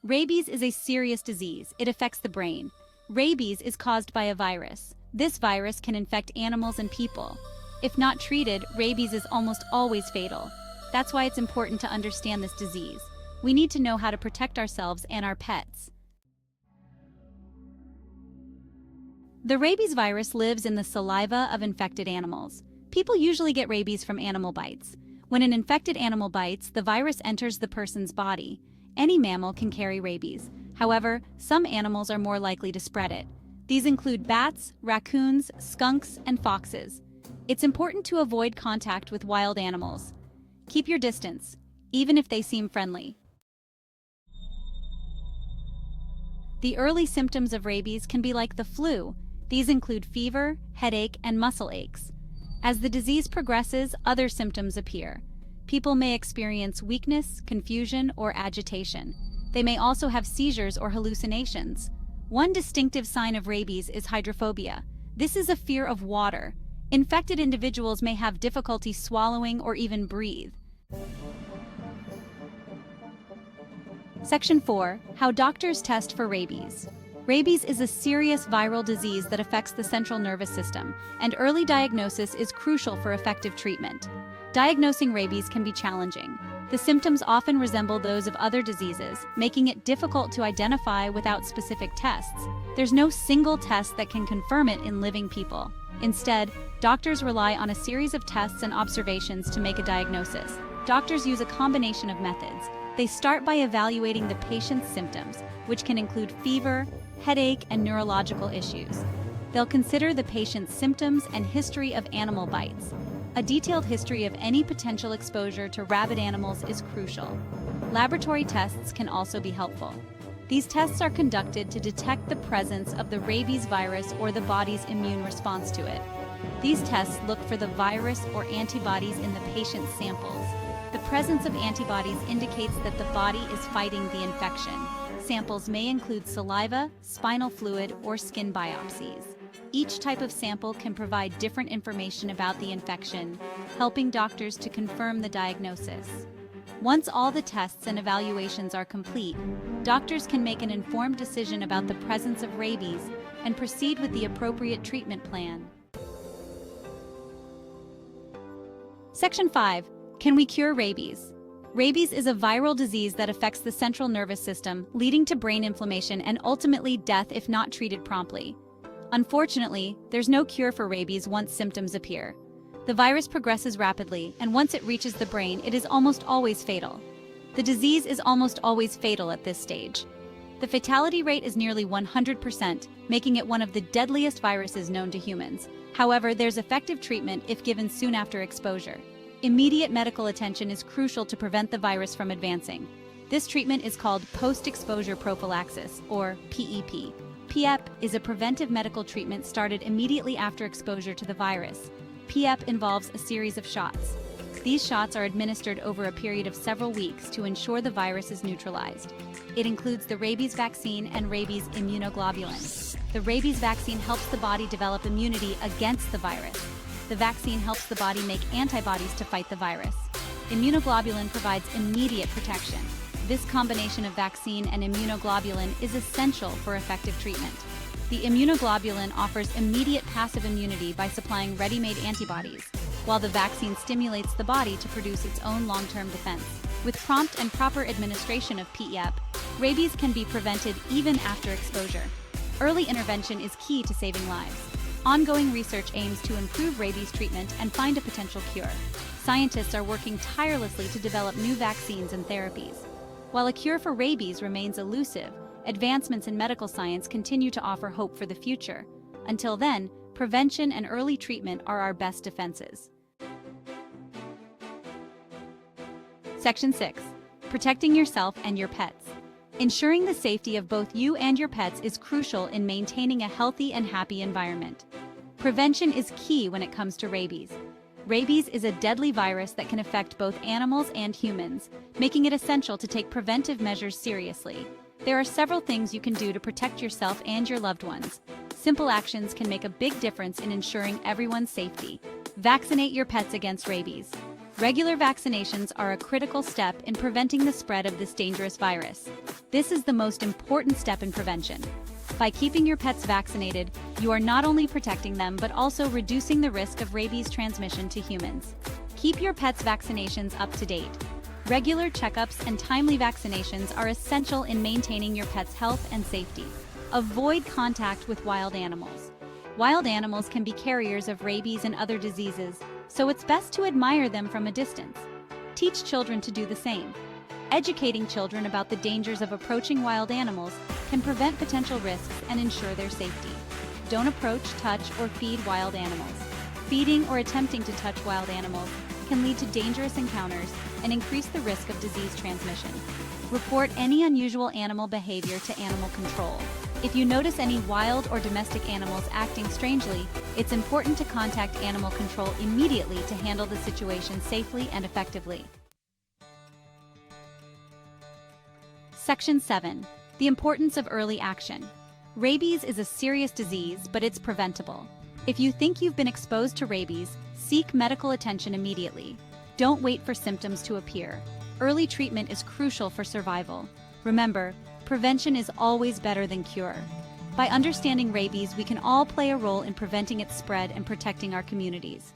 Rabies is a serious disease. It affects the brain. Rabies is caused by a virus. This virus can infect animals and people. If not treated, rabies is almost always fatal. That's why it's important to understand this disease. We need to know how to protect ourselves and our pets. The rabies virus lives in the saliva of infected animals. People usually get rabies from animal bites. When an infected animal bites, the virus enters the person's body. Any mammal can carry rabies. However, some animals are more likely to spread it. These include bats, raccoons, skunks, and foxes. It's important to avoid contact with wild animals. Keep your distance, even if they seem friendly. The early symptoms of rabies can be like the flu. These include fever, headache, and muscle aches. As the disease progresses, other symptoms appear. People may experience weakness, confusion, or agitation. They may also have seizures or hallucinations. One distinctive sign of rabies is hydrophobia. This is a fear of water. Infected individuals may have difficulty swallowing or even breathe. Section 4. How doctors test for rabies. Rabies is a serious viral disease that affects the central nervous system, and early diagnosis is crucial for effective treatment. Diagnosing rabies can be challenging. The symptoms often resemble those of other diseases, making it difficult to identify without specific tests. There's no single test that can confirm it in living people. Instead, doctors rely on a series of tests and observations to make a diagnosis. Doctors use a combination of methods. They start by evaluating the patient's symptoms, which can include fever, headache, and neurological issues. They'll consider the patient's symptoms and history of animal bites. A detailed history of any potential exposure to rabid animals is crucial. Laboratory tests can also be helpful. These tests are conducted to detect the presence of the rabies virus or the body's immune response to it. These tests look for the virus or antibodies in the patient's samples. The presence of antibodies indicates that the body is fighting the infection. Samples may include saliva, spinal fluid, or skin biopsies. Each type of sample can provide different information about the infection, helping doctors to confirm the diagnosis. Once all the tests and evaluations are complete, doctors can make an informed decision about the presence of rabies and proceed with the appropriate treatment plan. Section 5. Can we cure rabies? Rabies is a viral disease that affects the central nervous system, leading to brain inflammation and ultimately death if not treated promptly. Unfortunately, there's no cure for rabies once symptoms appear. The virus progresses rapidly, and once it reaches the brain, it is almost always fatal. The disease is almost always fatal at this stage. The fatality rate is nearly 100%, making it one of the deadliest viruses known to humans. However, there's effective treatment if given soon after exposure. Immediate medical attention is crucial to prevent the virus from advancing. This treatment is called post-exposure prophylaxis, or PEP. PEP is a preventive medical treatment started immediately after exposure to the virus. PEP involves a series of shots. These shots are administered over a period of several weeks to ensure the virus is neutralized. It includes the rabies vaccine and rabies immunoglobulin. The rabies vaccine helps the body develop immunity against the virus. The vaccine helps the body make antibodies to fight the virus. Immunoglobulin provides immediate protection. This combination of vaccine and immunoglobulin is essential for effective treatment. The immunoglobulin offers immediate passive immunity by supplying ready-made antibodies, while the vaccine stimulates the body to produce its own long-term defense. With prompt and proper administration of PEP, rabies can be prevented even after exposure. Early intervention is key to saving lives. Ongoing research aims to improve rabies treatment and find a potential cure. Scientists are working tirelessly to develop new vaccines and therapies. While a cure for rabies remains elusive, advancements in medical science continue to offer hope for the future. Until then, prevention and early treatment are our best defenses. Section 6. Protecting yourself and your pets. Ensuring the safety of both you and your pets is crucial in maintaining a healthy and happy environment. Prevention is key when it comes to rabies. Rabies is a deadly virus that can affect both animals and humans, making it essential to take preventive measures seriously. There are several things you can do to protect yourself and your loved ones. Simple actions can make a big difference in ensuring everyone's safety. Vaccinate your pets against rabies. Regular vaccinations are a critical step in preventing the spread of this dangerous virus. This is the most important step in prevention. By keeping your pets vaccinated, you are not only protecting them but also reducing the risk of rabies transmission to humans. Keep your pets' vaccinations up to date. Regular checkups and timely vaccinations are essential in maintaining your pet's health and safety. Avoid contact with wild animals. Wild animals can be carriers of rabies and other diseases, so it's best to admire them from a distance. Teach children to do the same. Educating children about the dangers of approaching wild animals can prevent potential risks and ensure their safety. Don't approach, touch, or feed wild animals. Feeding or attempting to touch wild animals can lead to dangerous encounters and increase the risk of disease transmission. Report any unusual animal behavior to animal control. If you notice any wild or domestic animals acting strangely, it's important to contact animal control immediately to handle the situation safely and effectively. Section 7. The importance of early action. Rabies is a serious disease, but it's preventable. If you think you've been exposed to rabies, seek medical attention immediately. Don't wait for symptoms to appear. Early treatment is crucial for survival. Remember, prevention is always better than cure. By understanding rabies, we can all play a role in preventing its spread and protecting our communities.